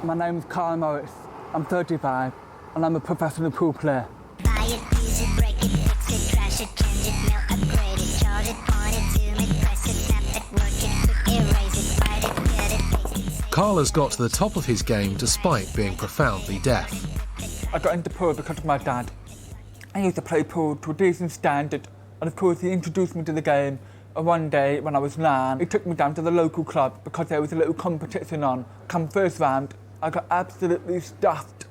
My name is Carl Morris. I'm 35 and I'm a professional pool player. Buy it, use it, break it, fix it, trash it, change it, melt, upgrade it, charge it, point it, zoom it, press it, snap it, work it, quick erase it, write it, get it, paste it, save it. Carl has got to the top of his game despite being profoundly deaf. I got into pool because of my dad. I used to play pool to a decent standard, and of course he introduced me to the game. And one day when I was 9, he took me down to the local club because there was a little competition on. Come first round, I got absolutely stuffed.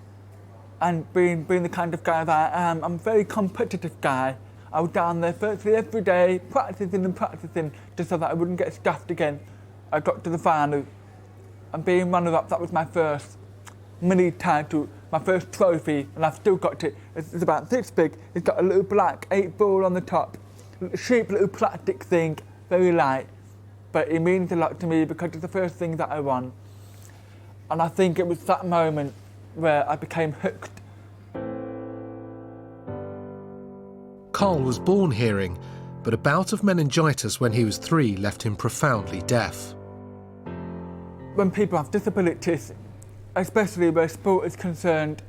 And being the kind of guy that I am, I'm a very competitive guy. I was down there virtually every day, practicing just so that I wouldn't get stuffed again. I got to the final, and being runner-up, that was my first mini title, my first trophy, and I've still got it. It's about this big. It's got a little black 8 ball on the top, a cheap little plastic thing, very light, but it means a lot to me because it's the first thing that I won. And I think it was that moment where I became hooked. Carl was born hearing, but a bout of meningitis when he was 3 left him profoundly deaf. When people have disabilities, especially where sport is concerned,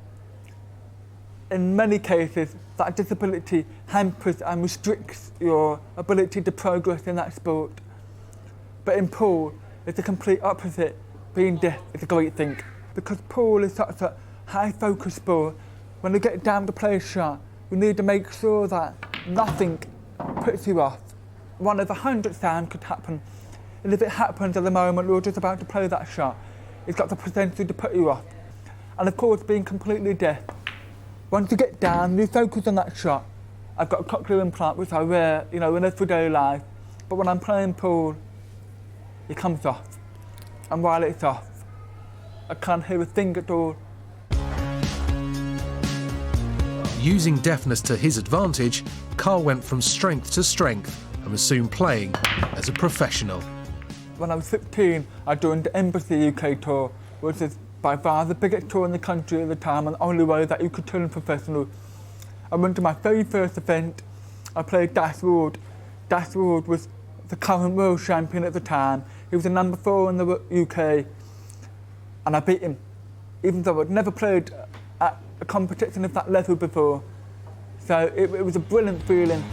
in many cases that disability hampers and restricts your ability to progress in that sport. But in pool, it's the complete opposite. Being deaf is a great thing, because pool is such a high-focus sport. When you get down to play a shot, you need to make sure that nothing puts you off. One of 100 times could happen, and if it happens at the moment you're just about to play that shot, it's got the potential to put you off. And of course, being completely deaf, once you get down, you focus on that shot. I've got a cochlear implant which I wear, in everyday life, but when I'm playing pool, it comes off. And while it's off, I can't hear a thing at all. Using deafness to his advantage, Carl went from strength to strength and was soon playing as a professional. When I was 16, I joined the Embassy UK tour, which is by far the biggest tour in the country at the time and the only way that you could turn professional. I went to my very first event. I played Das Ward. Das Ward was the current world champion at the time. He was the number 4 in the UK, and I beat him, even though I'd never played at a competition of that level before. So it was a brilliant feeling.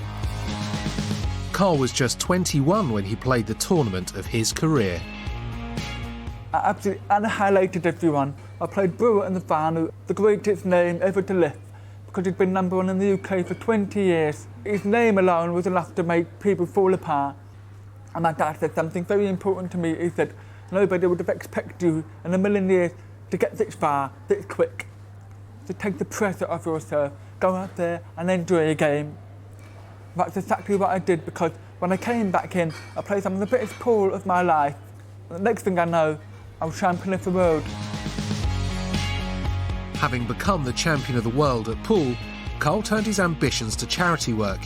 Carl was just 21 when he played the tournament of his career. I absolutely annihilated everyone. I played Brewer in the final, the greatest name ever to live, because he'd been number 1 in the UK for 20 years. His name alone was enough to make people fall apart. And my dad said something very important to me. He said, nobody would have expected you in a million years to get this far, this quick. To take the pressure off yourself, go out there and enjoy a game. That's exactly what I did, because when I came back in, I played some of the biggest pool of my life. And the next thing I know, I was champion of the world. Having become the champion of the world at pool, Carl turned his ambitions to charity work,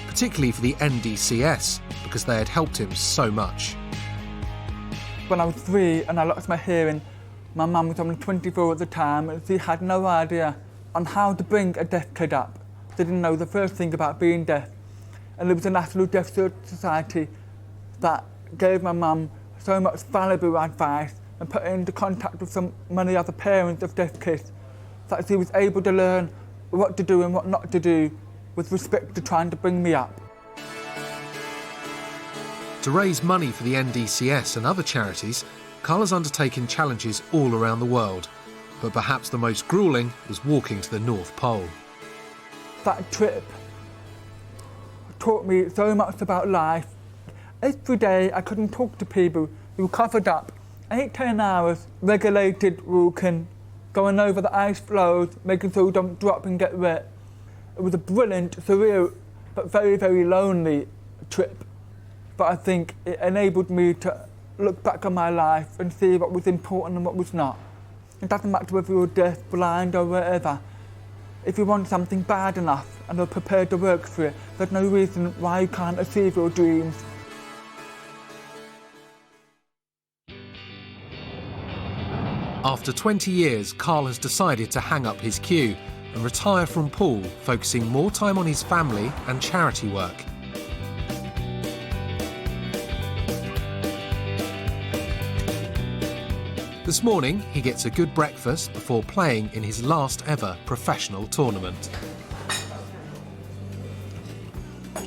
particularly for the NDCS, because they had helped him so much. When I was 3 and I lost my hearing, my mum was only 24 at the time, and she had no idea on how to bring a deaf kid up. She didn't know the first thing about being deaf. And there was a National Deaf Society that gave my mum so much valuable advice and put her into contact with so many other parents of deaf kids, that she was able to learn what to do and what not to do with respect to trying to bring me up. To raise money for the NDCS and other charities, Carl has undertaken challenges all around the world, but perhaps the most gruelling was walking to the North Pole. That trip taught me so much about life. Every day I couldn't talk to people. We were covered up, 8-10 hours, regulated walking, going over the ice floes, making sure you don't drop and get wet. It was a brilliant, surreal, but very, very lonely trip. But I think it enabled me to look back on my life and see what was important and what was not. It doesn't matter whether you're deaf, blind or whatever. If you want something bad enough and are prepared to work for it, there's no reason why you can't achieve your dreams. After 20 years, Carl has decided to hang up his cue and retire from pool, focusing more time on his family and charity work. This morning, he gets a good breakfast before playing in his last ever professional tournament. I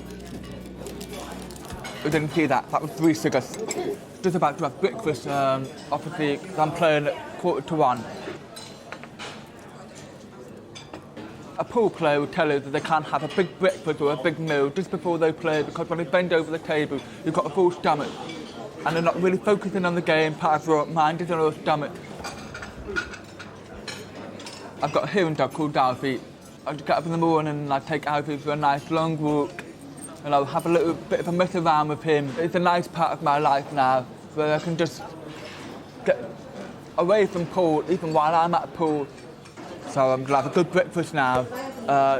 didn't see that. That was 3 sugars. Just about to have breakfast, obviously, 'cause I'm playing at 1:45. A pool player will tell you that they can't have a big breakfast or a big meal just before they play, because when they bend over the table, you've got a full stomach. And they're not really focusing on the game, part of your mind is on your stomach. I've got a hearing dog called Alfie. I just get up in the morning and I take Alfie for a nice long walk, and I'll have a little bit of a mess around with him. It's a nice part of my life now, where I can just get away from pool, even while I'm at pool. So I'm gonna have a good breakfast now,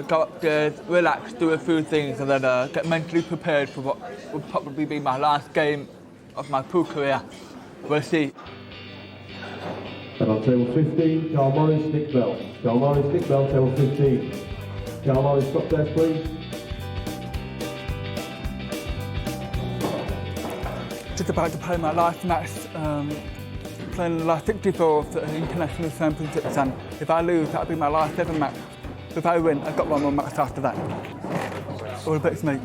go upstairs, relax, do a few things, and then get mentally prepared for what will probably be my last game of my pool career. We'll see. And on table 15, Carl Morris, Nick Bell. Carl Morris, Nick Bell, table 15. Carl Morris, stop there, please. Just about to play my last match, playing the last 64 for the International Championships, and if I lose, that'll be my last ever match. If I win, I've got one more match after that. All the best, mate.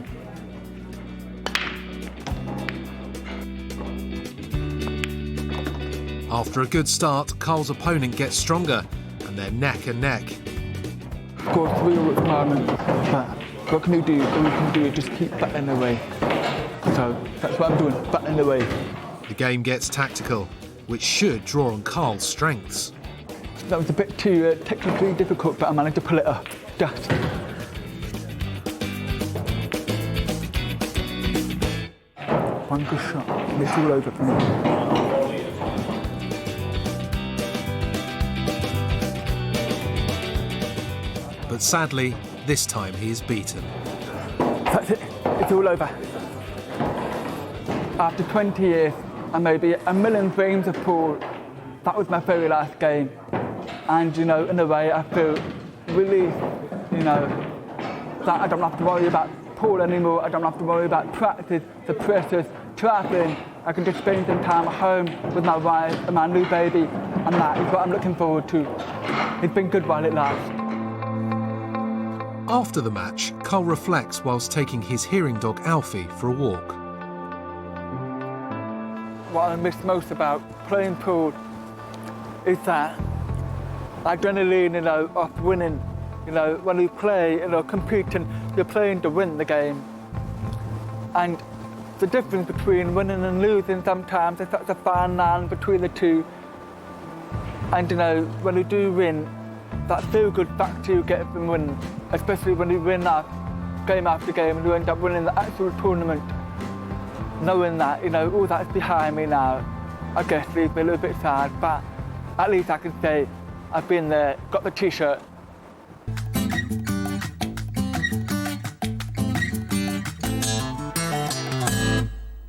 After a good start, Carl's opponent gets stronger, and they're neck and neck. Of course, we all requirements, but what can you do? All you can do is just keep batting away. So that's what I'm doing, batting away. The game gets tactical, which should draw on Carl's strengths. That was a bit too technically difficult, but I managed to pull it off. Just. One good shot, and it's all over for me. But sadly, this time he is beaten. That's it, it's all over. After 20 years and maybe a million dreams of pool, that was my very last game. And, you know, in a way, I feel relieved, you know, that I don't have to worry about pool anymore. I don't have to worry about practice, the pressures, travelling. I can just spend some time at home with my wife and my new baby, and that is what I'm looking forward to. It's been good while it lasts. After the match, Carl reflects whilst taking his hearing dog Alfie for a walk. What I miss most about playing pool is that adrenaline, you know, of winning. You know, when you play, you know, competing, you're playing to win the game. And the difference between winning and losing sometimes is such a fine line between the two. And, you know, when you do win, that feel-good factor you get from winning, especially when you win game after game and you end up winning the actual tournament. Knowing that, you know, all that's behind me now, I guess leaves me a little bit sad, but at least I can say I've been there, got the T-shirt,